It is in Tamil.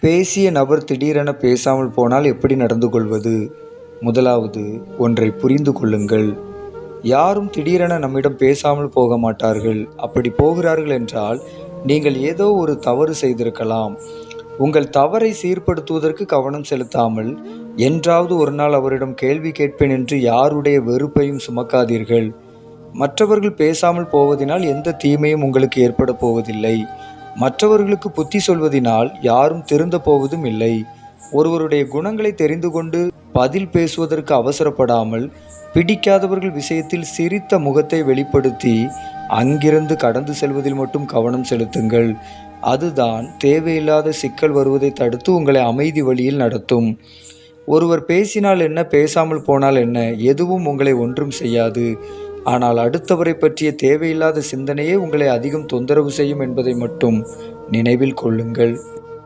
பேசிய நபர் திடீரென பேசாமல் போனால் எப்படி நடந்து கொள்வது? முதலாவது, ஒன்றை புரிந்து கொள்ளுங்கள். யாரும் திடீரென நம்மிடம் பேசாமல் போக மாட்டார்கள். அப்படி போகிறார்கள் என்றால் நீங்கள் ஏதோ ஒரு தவறு செய்திருக்கலாம். உங்கள் தவறை சீர்படுத்துவதற்கு கவனம் செலுத்தாமல் என்றாவது ஒரு நாள் அவரிடம் கேள்வி கேட்பேன் என்று யாருடைய வெறுப்பையும் சுமக்காதீர்கள். மற்றவர்கள் பேசாமல் போவதினால் எந்த தீமையும் உங்களுக்கு ஏற்பட போவதில்லை. மற்றவர்களுக்கு புத்தி சொல்வதினால் யாரும் திருந்த போவதும் இல்லை. ஒருவருடைய குணங்களை தெரிந்து கொண்டு பதில் பேசுவதற்கு அவசரப்படாமல், பிடிக்காதவர்கள் விஷயத்தில் சிரித்த முகத்தை வெளிப்படுத்தி அங்கிருந்து கடந்து செல்வதில் மட்டும் கவனம் செலுத்துங்கள். அதுதான் தேவையில்லாத சிக்கல் வருவதை தடுத்து உங்களை அமைதி வழியில் நடத்தும். ஒருவர் பேசினால் என்ன, பேசாமல் போனால் என்ன, எதுவும் உங்களை ஒன்றும் செய்யாது. ஆனால் அடுத்தவரை பற்றிய தேவையில்லாத சிந்தனையே உங்களை அதிகம் தொந்தரவு செய்யும் என்பதை மட்டும் நினைவில் கொள்ளுங்கள்.